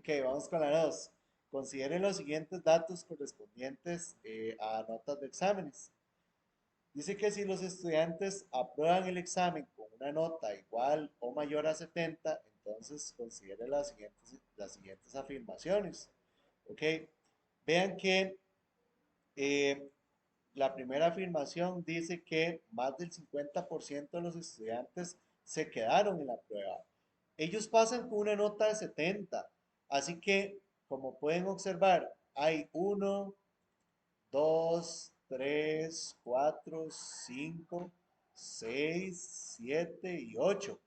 Ok, vamos con la 2. Consideren los siguientes datos correspondientes a notas de exámenes. Dice que si los estudiantes aprueban el examen con una nota igual o mayor a 70, entonces considere las siguientes afirmaciones. Ok, vean que eh, la primera afirmación dice que más del 50% de los estudiantes se quedaron en la prueba. Ellos pasan con una nota de 70, así que, como pueden observar, hay 1, 2, 3, 4, 5, 6, 7 y 8.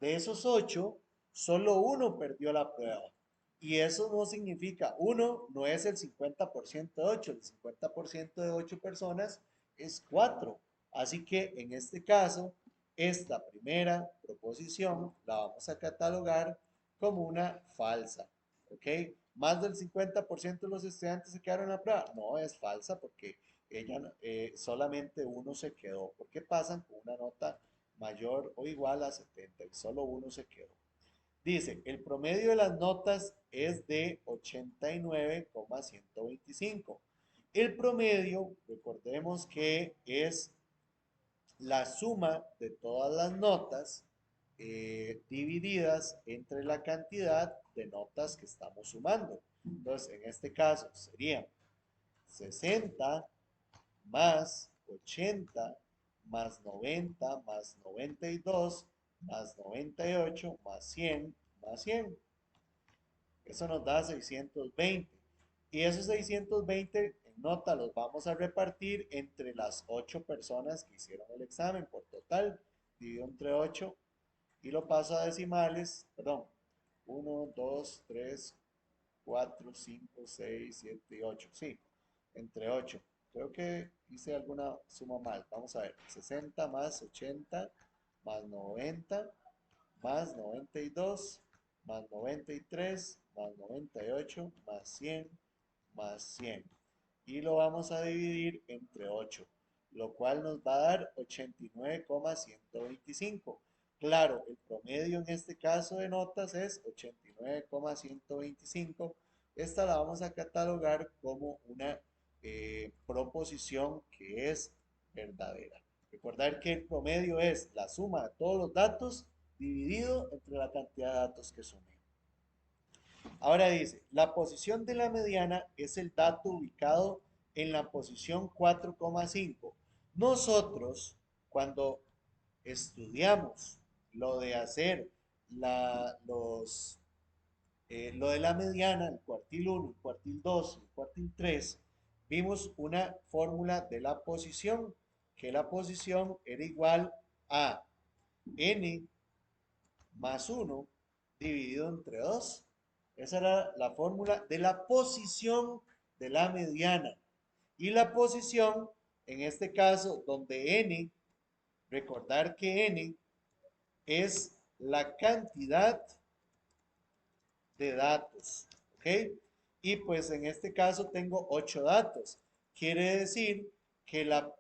De esos 8, solo uno perdió la prueba. Y eso no significa, uno no es el 50% de 8, el 50% de 8 personas es 4. Así que en este caso, esta primera proposición la vamos a catalogar como una falsa. ¿Ok? Más del 50% de los estudiantes se quedaron en la prueba. No, es falsa porque solamente uno se quedó. Porque pasan con una nota mayor o igual a 70 y solo uno se quedó. Dice, el promedio de las notas es de 89,125. El promedio, recordemos que es la suma de todas las notas divididas entre la cantidad de notas que estamos sumando. Entonces, en este caso sería 60 más 80 más 90 más 92 más 98 más 100 más 100. Eso nos da 620. Y esos 620 en nota los vamos a repartir entre las 8 personas que hicieron el examen por total. Divido entre 8 y lo paso a decimales. Perdón. 1, 2, 3, 4, 5, 6, 7 y 8. Sí, entre 8. Creo que hice alguna suma mal. Vamos a ver. 60 más 80 más 90 más 92 más 93 más 98 más 100 más 100. Y lo vamos a dividir entre 8, lo cual nos va a dar 89,125. Claro, el promedio en este caso de notas es 89,125. Esta la vamos a catalogar como una proposición que es verdadera. Recordar que el promedio es la suma de todos los datos dividido entre la cantidad de datos que sumen. Ahora dice, la posición de la mediana es el dato ubicado en la posición 4,5. Nosotros, cuando estudiamos lo de hacer lo de la mediana, el cuartil 1, el cuartil 2, el cuartil 3, vimos una fórmula de la posición, que la posición era igual a n más 1 dividido entre 2. Esa era la fórmula de la posición de la mediana. Y la posición, en este caso, donde n, recordar que n es la cantidad de datos. ¿Ok? Y pues en este caso tengo 8 datos. Quiere decir que la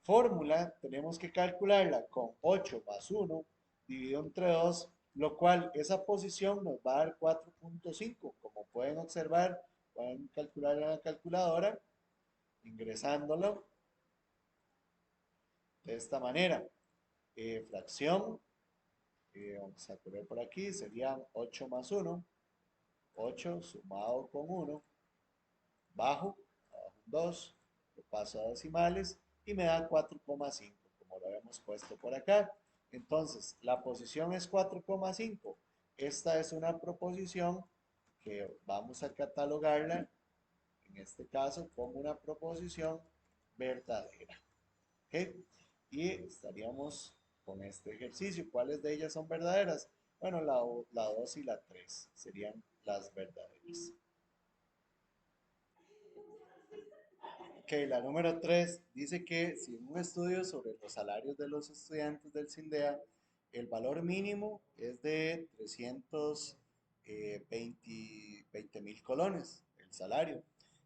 fórmula tenemos que calcularla con 8 más 1 dividido entre 2, lo cual esa posición nos va a dar 4,5. Como pueden observar, pueden calcular en la calculadora ingresándolo de esta manera. Fracción, vamos a poner por aquí, serían 8 más 1, 8 sumado con 1, abajo un 2, lo paso a decimales y me da 4,5, como lo habíamos puesto por acá. Entonces, la posición es 4,5. Esta es una proposición que vamos a catalogarla, en este caso, como una proposición verdadera. ¿Ok? Y estaríamos con este ejercicio. ¿Cuáles de ellas son verdaderas? Bueno, la 2 y la 3 serían las verdaderas. Ok, la número 3 dice que si en un estudio sobre los salarios de los estudiantes del CINDEA, el valor mínimo es de 320 mil colones, el salario.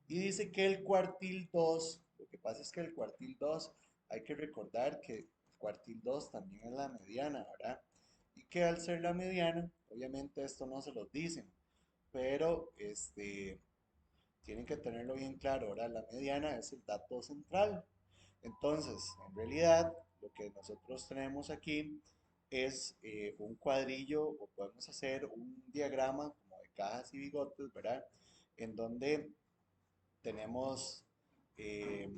Y dice que el cuartil 2, lo que pasa es que el cuartil 2, hay que recordar que el cuartil 2 también es la mediana, ¿verdad? Y que al ser la mediana, obviamente esto no se los dicen, pero tienen que tenerlo bien claro. Ahora, la mediana es el dato central. Entonces, en realidad, lo que nosotros tenemos aquí es un cuadrillo, o podemos hacer un diagrama como de cajas y bigotes, ¿verdad? En donde tenemos eh,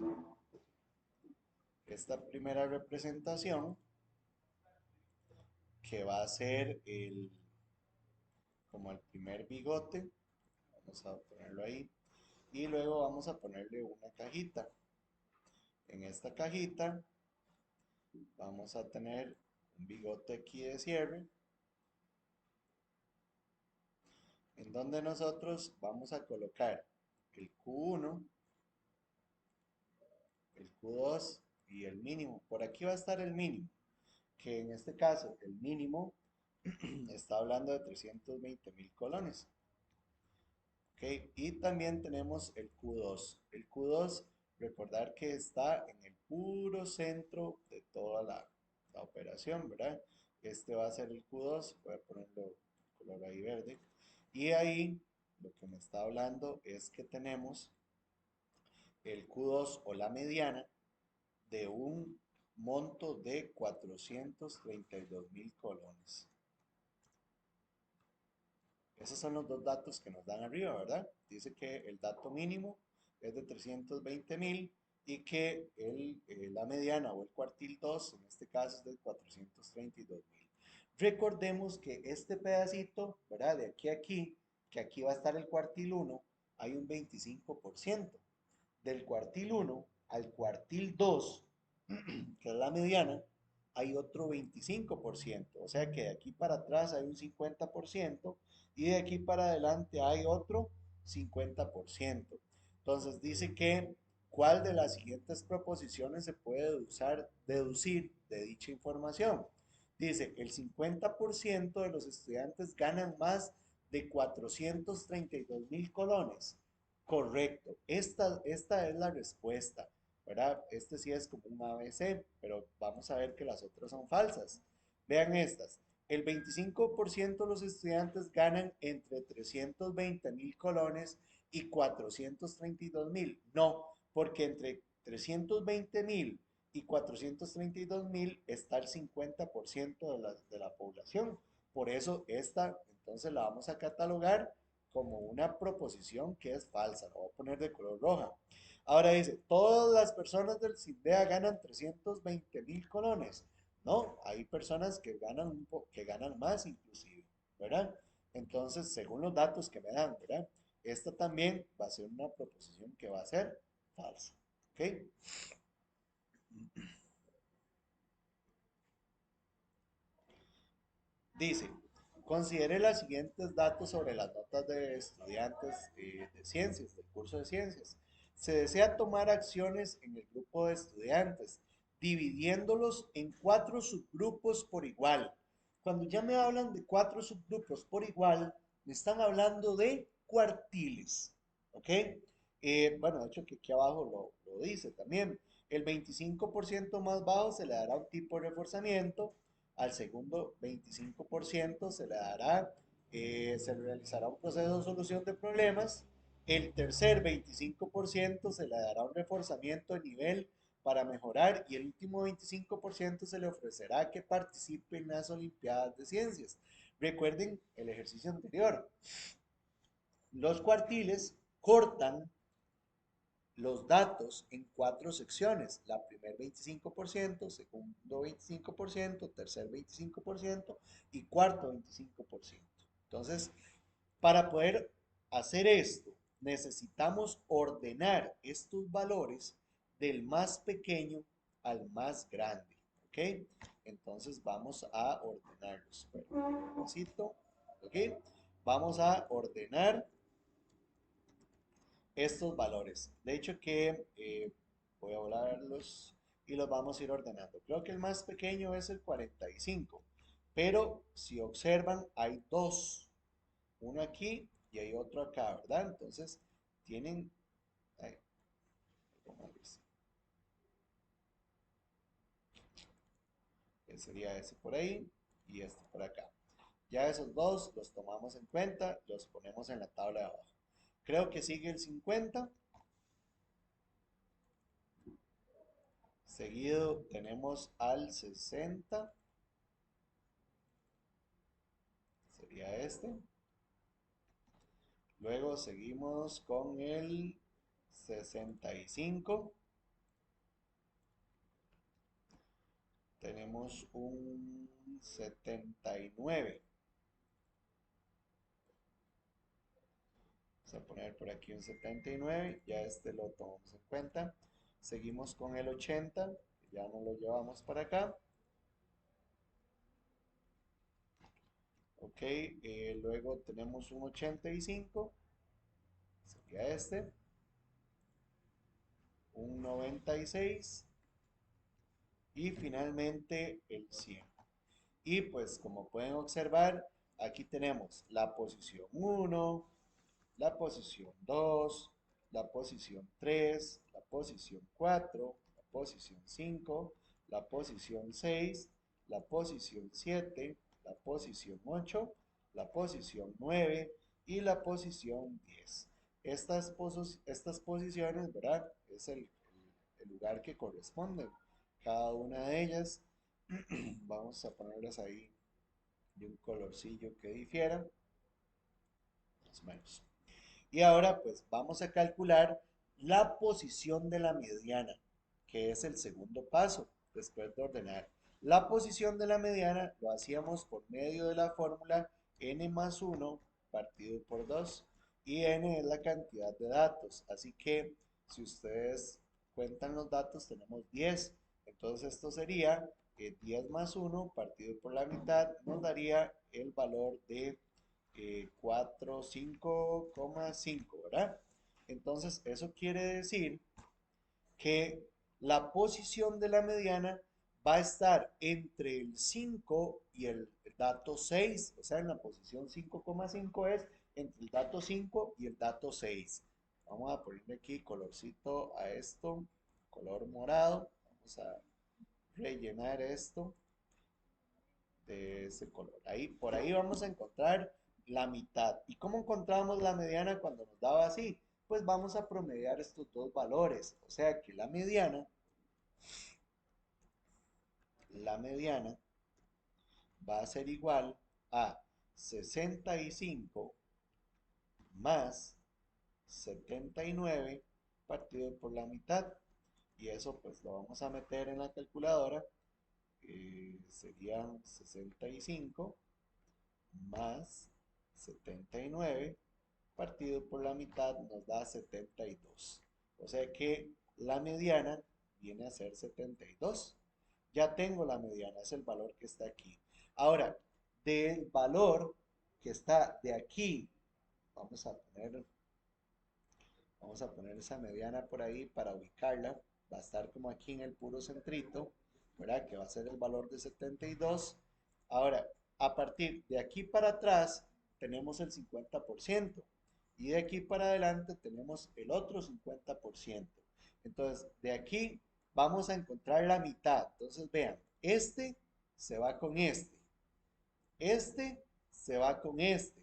esta primera representación que va a ser como el primer bigote. Vamos a ponerlo ahí. Y luego vamos a ponerle una cajita. En esta cajita vamos a tener un bigote aquí de cierre, en donde nosotros vamos a colocar el Q1, el Q2 y el mínimo. Por aquí va a estar el mínimo, que en este caso el mínimo está hablando de 320.000 colones. ¿Ok? Y también tenemos el Q2. El Q2, recordar que está en el puro centro de toda la operación, ¿verdad? Este va a ser el Q2, voy a ponerlo color ahí verde. Y ahí lo que me está hablando es que tenemos el Q2 o la mediana de un monto de 432.000 colones. Esos son los dos datos que nos dan arriba, ¿verdad? Dice que el dato mínimo es de 320.000 y que la mediana o el cuartil 2, en este caso, es de 432.000. Recordemos que este pedacito, ¿verdad? De aquí a aquí, que aquí va a estar el cuartil 1, hay un 25%. Del cuartil 1 al cuartil 2, que es la mediana, hay otro 25%. O sea que de aquí para atrás hay un 50% y de aquí para adelante hay otro 50%. Entonces dice que cuál de las siguientes proposiciones se puede deducir de dicha información. Dice, el 50% de los estudiantes ganan más de 432.000 colones. Correcto, esta es la respuesta, ¿verdad? Este sí es como un ABC, pero vamos a ver que las otras son falsas. Vean estas. El 25% de los estudiantes ganan entre 320.000 colones y 432.000. No, porque entre 320.000 y 432.000 está el 50% de la población. Por eso esta, entonces la vamos a catalogar como una proposición que es falsa. La voy a poner de color roja. Ahora dice, todas las personas del CIDEA ganan 320.000 colones. No, hay personas que ganan más inclusive, ¿verdad? Entonces, según los datos que me dan, ¿verdad? Esta también va a ser una proposición que va a ser falsa. ¿Ok? Dice, considere los siguientes datos sobre las notas de estudiantes de ciencias, del curso de ciencias. Se desea tomar acciones en el grupo de estudiantes, dividiéndolos en 4 subgrupos por igual. Cuando ya me hablan de 4 subgrupos por igual, me están hablando de cuartiles. ¿Ok? Bueno, de hecho que aquí abajo lo dice también. El 25% más bajo se le dará un tipo de reforzamiento, al segundo 25% se realizará un proceso de solución de problemas, el tercer 25% se le dará un reforzamiento de nivel para mejorar y el último 25% se le ofrecerá que participe en las Olimpiadas de Ciencias. Recuerden el ejercicio anterior. Los cuartiles cortan los datos en 4 secciones. La primer 25%, segundo 25%, tercer 25% y cuarto 25%. Entonces, para poder hacer esto, necesitamos ordenar estos valores del más pequeño al más grande. ¿Ok? Entonces vamos a ordenarlos. ¿Ok? Vamos a ordenar estos valores. De hecho que voy a volarlos y los vamos a ir ordenando. Creo que el más pequeño es el 45, pero si observan hay dos, uno aquí y hay otro acá, ¿verdad? Entonces tienen, ay, sería ese por ahí y este por acá. Ya esos dos los tomamos en cuenta, los ponemos en la tabla de abajo. Creo que sigue el 50. Seguido tenemos al 60. Sería este. Luego seguimos con el 65. Tenemos un 79. Vamos a poner por aquí un 79. Ya este lo tomamos en cuenta. Seguimos con el 80. Ya no lo llevamos para acá. Ok, luego tenemos un 85. Sería este. Un 96. Y finalmente el 100. Y pues como pueden observar, aquí tenemos la posición 1, la posición 2, la posición 3, la posición 4, la posición 5, la posición 6, la posición 7, la posición 8, la posición 9 y la posición 10. Estas posiciones, ¿verdad? Es el lugar que corresponden. Cada una de ellas, vamos a ponerlas ahí de un colorcillo que difiera, más o menos. Y ahora pues vamos a calcular la posición de la mediana, que es el segundo paso después de ordenar. La posición de la mediana lo hacíamos por medio de la fórmula n más 1 partido por 2 y n es la cantidad de datos. Así que si ustedes cuentan los datos tenemos 10. Entonces esto sería 10 más 1 partido por la mitad nos daría el valor de 45,5, ¿verdad? Entonces, eso quiere decir que la posición de la mediana va a estar entre el 5 y el dato 6, o sea, en la posición 5,5 es entre el dato 5 y el dato 6. Vamos a ponerle aquí colorcito a esto, color morado. Vamos a rellenar esto de ese color. Ahí, por ahí vamos a encontrar la mitad. ¿Y cómo encontramos la mediana cuando nos daba así? Pues vamos a promediar estos dos valores. O sea que la mediana va a ser igual a 65 más 79 partido por la mitad. Y eso pues lo vamos a meter en la calculadora. Serían 65 más 79 partido por la mitad nos da 72. O sea que la mediana viene a ser 72. Ya tengo la mediana, es el valor que está aquí. Ahora, del valor que está de aquí, vamos a poner, vamos a poner esa mediana por ahí para ubicarla. Va a estar como aquí en el puro centrito, ¿verdad? Que va a ser el valor de 72. Ahora, a partir de aquí para atrás, tenemos el 50%. Y de aquí para adelante tenemos el otro 50%. Entonces, de aquí vamos a encontrar la mitad. Entonces, vean, este se va con este. Este se va con este.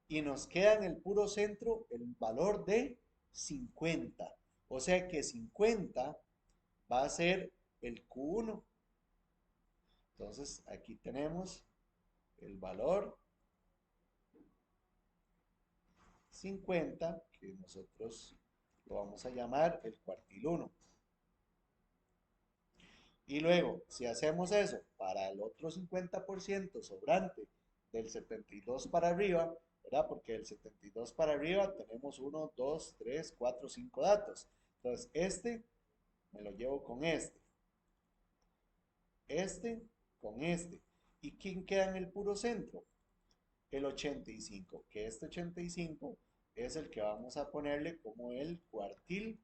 Y nos queda en el puro centro el valor de 50. O sea que 50 va a ser el Q1. Entonces, aquí tenemos el valor 50, que nosotros lo vamos a llamar el cuartil 1. Y luego, si hacemos eso para el otro 50% sobrante del 72 para arriba, ¿verdad? Porque del 72 para arriba tenemos 1, 2, 3, 4, 5 datos. Entonces, este me lo llevo con este con este. ¿Y quién queda en el puro centro? El 85, que este 85 es el que vamos a ponerle como el cuartil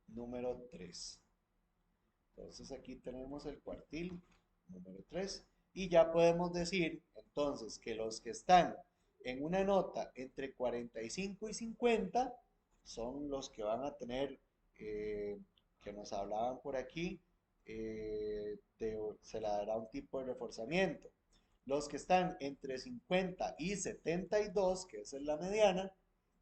número 3. Entonces aquí tenemos el cuartil número 3 y ya podemos decir entonces que los que están en una nota entre 45 y 50 son los que van a tener, que nos hablaban por aquí, se le dará un tipo de reforzamiento. Los que están entre 50 y 72, que esa es la mediana,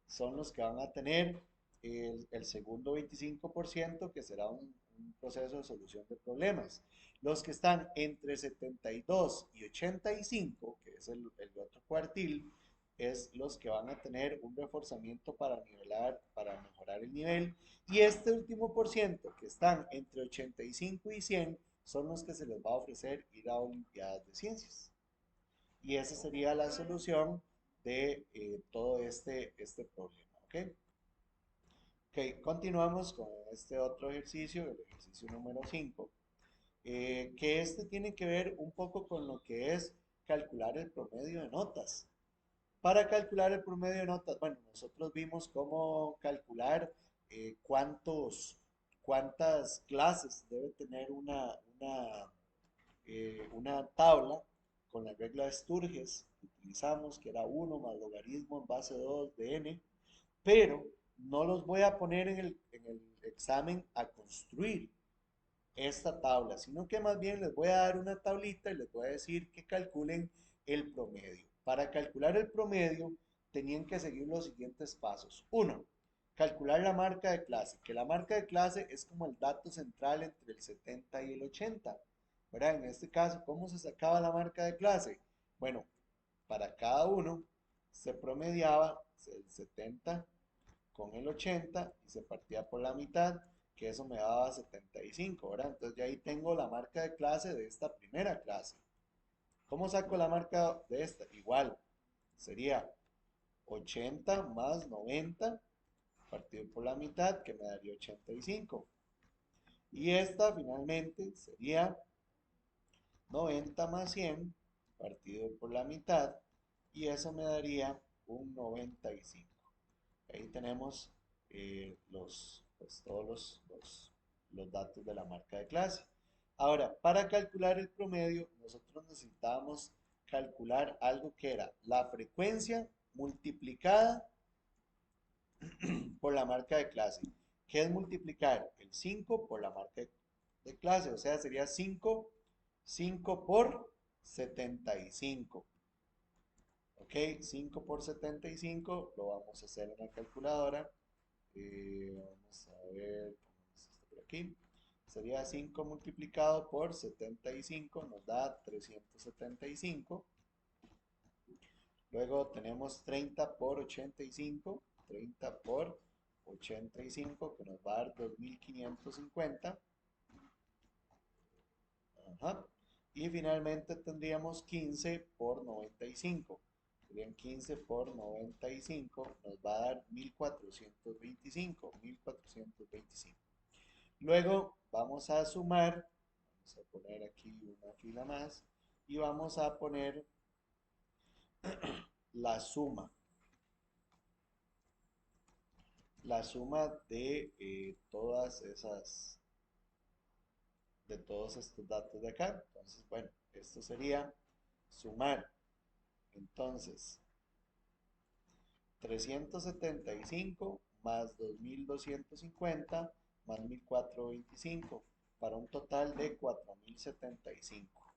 son los que van a tener el segundo 25%, que será un proceso de solución de problemas. Los que están entre 72 y 85, que es el otro cuartil, es los que van a tener un reforzamiento para nivelar, para mejorar el nivel. Y este último por ciento, que están entre 85 y 100, son los que se les va a ofrecer ir a Olimpiadas de Ciencias. Y esa sería la solución de todo este problema. ¿Ok? Ok, continuamos con este otro ejercicio, el ejercicio número 5, que este tiene que ver un poco con lo que es calcular el promedio de notas. Para calcular el promedio de notas, bueno, nosotros vimos cómo calcular cuántas clases debe tener una tabla con la regla de Sturges que utilizamos, que era 1 más logaritmo en base 2 de n, pero no los voy a poner en el examen a construir esta tabla, sino que más bien les voy a dar una tablita y les voy a decir que calculen el promedio. Para calcular el promedio tenían que seguir los siguientes pasos. Uno, calcular la marca de clase, que la marca de clase es como el dato central entre el 70 y el 80. ¿Verdad? En este caso, ¿cómo se sacaba la marca de clase? Bueno, para cada uno se promediaba el 70 con el 80 y se partía por la mitad, que eso me daba 75, ¿verdad? Entonces ya ahí tengo la marca de clase de esta primera clase. ¿Cómo saco la marca de esta? Igual, sería 80 más 90 partido por la mitad, que me daría 85. Y esta finalmente sería 90 más 100 partido por la mitad, y eso me daría un 95. Ahí tenemos pues, todos los datos de la marca de clase. Ahora, para calcular el promedio, nosotros necesitábamos calcular algo que era la frecuencia multiplicada por la marca de clase. ¿Qué es multiplicar? El 5 por la marca de clase, o sea, sería 5 por 75. Ok, 5 por 75 lo vamos a hacer en la calculadora. Vamos a ver, ponemos esto por aquí. Sería 5 multiplicado por 75, nos da 375. Luego tenemos 30 por 85, 30 por 85, que nos va a dar 2550. Ajá. Y finalmente tendríamos 15 por 95. Serían 15 por 95, nos va a dar 1425. 1425. Luego vamos a sumar, vamos a poner aquí una fila más y vamos a poner la suma. La suma de de todos estos datos de acá. Entonces, bueno, esto sería sumar. Entonces, 375 más 2250 más 1425 para un total de 4075.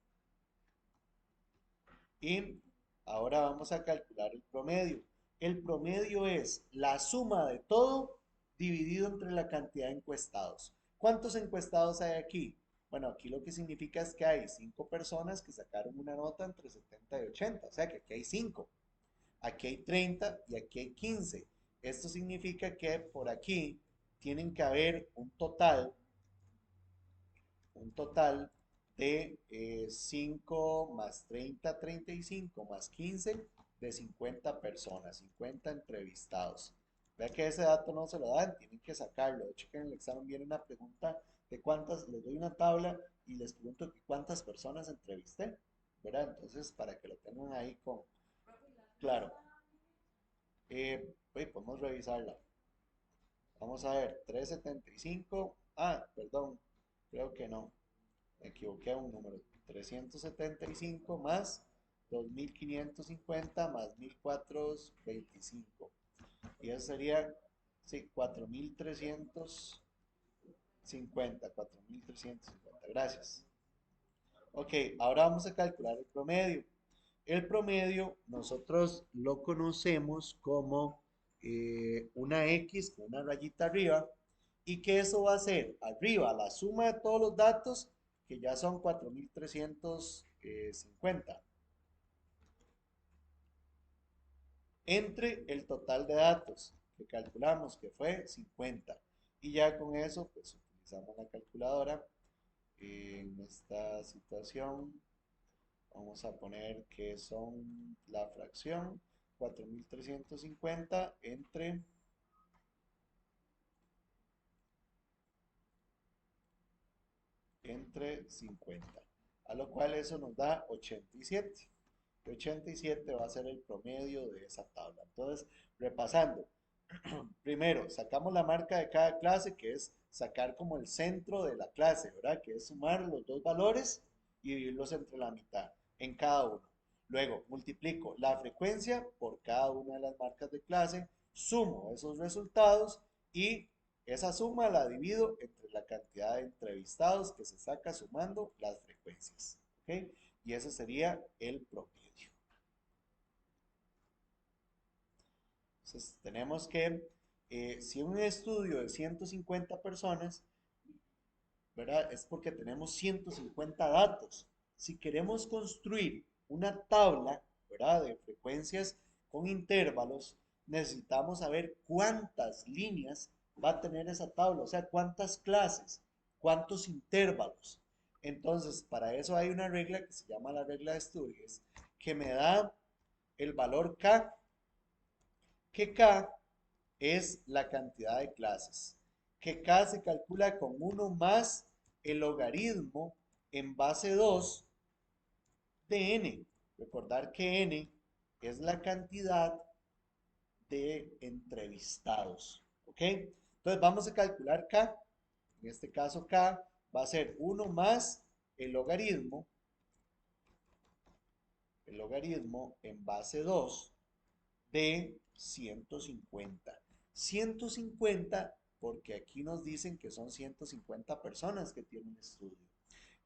Y ahora vamos a calcular el promedio. El promedio es la suma de todo dividido entre la cantidad de encuestados. ¿Cuántos encuestados hay aquí? Bueno, aquí lo que significa es que hay 5 personas que sacaron una nota entre 70 y 80, o sea que aquí hay 5. Aquí hay 30 y aquí hay 15. Esto significa que por aquí tienen que haber un total de 5 más 30, 35 más 15 de 50 personas, 50 entrevistados. Vea que ese dato no se lo dan, tienen que sacarlo. De hecho, que en el examen viene una pregunta de cuántas, les doy una tabla y les pregunto cuántas personas entrevisté, ¿verdad? Entonces, para que lo tengan ahí claro. Podemos revisarla. Vamos a ver, 375. Ah, perdón, creo que no. Me equivoqué a un número. 375 más 2550 más 1425. Y eso sería, sí, 4300. 50, 4.350. Gracias. Ok, ahora vamos a calcular el promedio. El promedio nosotros lo conocemos como una X con una rayita arriba y que eso va a ser arriba la suma de todos los datos que ya son 4.350 entre el total de datos que calculamos que fue 50 y ya con eso pues utilizamos la calculadora en esta situación. Vamos a poner que son la fracción 4.350 entre 50, a lo cual eso nos da 87. 87 va a ser el promedio de esa tabla. Entonces, repasando, primero sacamos la marca de cada clase, que es sacar como el centro de la clase, ¿verdad? Que es sumar los dos valores y dividirlos entre la mitad en cada uno. Luego, multiplico la frecuencia por cada una de las marcas de clase, sumo esos resultados y esa suma la divido entre la cantidad de entrevistados que se saca sumando las frecuencias. ¿Ok? Y ese sería el promedio. Entonces, tenemos que, si un estudio de 150 personas, ¿verdad? Es porque tenemos 150 datos. Si queremos construir una tabla, ¿verdad? De frecuencias con intervalos, necesitamos saber cuántas líneas va a tener esa tabla, o sea, cuántas clases, cuántos intervalos. Entonces, para eso hay una regla que se llama la regla de Sturges, que me da el valor K, que K es la cantidad de clases, que K se calcula con 1 más el logaritmo en base 2 de N. Recordar que N es la cantidad de entrevistados. ¿Ok? Entonces vamos a calcular K. En este caso K va a ser 1 más el logaritmo en base 2 de 150. 150 porque aquí nos dicen que son 150 personas que tienen estudio.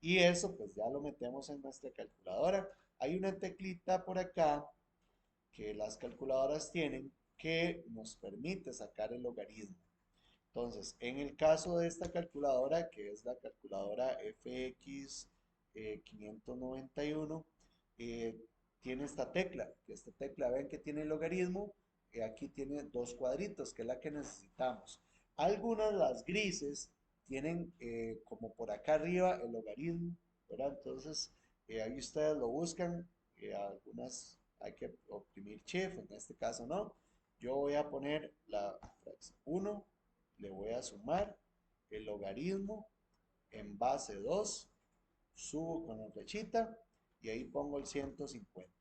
Y eso pues ya lo metemos en nuestra calculadora. Hay una teclita por acá que las calculadoras tienen que nos permite sacar el logaritmo. Entonces, en el caso de esta calculadora, que es la calculadora FX 591, eh, tiene esta tecla, que esta tecla, ven que tiene el logaritmo, aquí tiene dos cuadritos, que es la que necesitamos. Algunas, las grises, tienen como por acá arriba el logaritmo, ¿verdad? Entonces, ahí ustedes lo buscan, algunas hay que oprimir Shift, en este caso no. Yo voy a poner la fracción 1, le voy a sumar el logaritmo en base 2, subo con la flechita y ahí pongo el 150.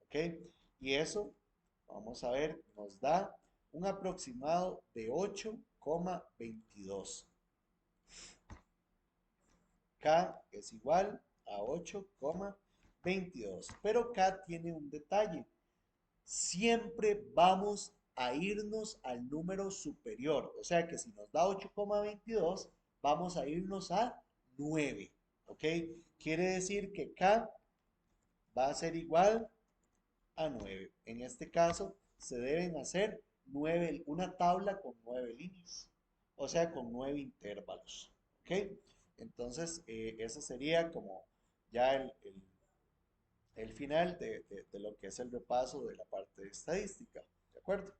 ¿Ok? Y eso, vamos a ver, nos da un aproximado de 8,22. K es igual a 8,22. Pero K tiene un detalle. Siempre vamos a irnos al número superior. O sea que si nos da 8,22, vamos a irnos a 9. ¿Ok? Quiere decir que K va a ser igual a 9. En este caso, se deben hacer 9, una tabla con 9 líneas. O sea, con 9 intervalos. ¿Ok? Entonces, eso sería como ya el final de lo que es el repaso de la parte de estadística. ¿De acuerdo?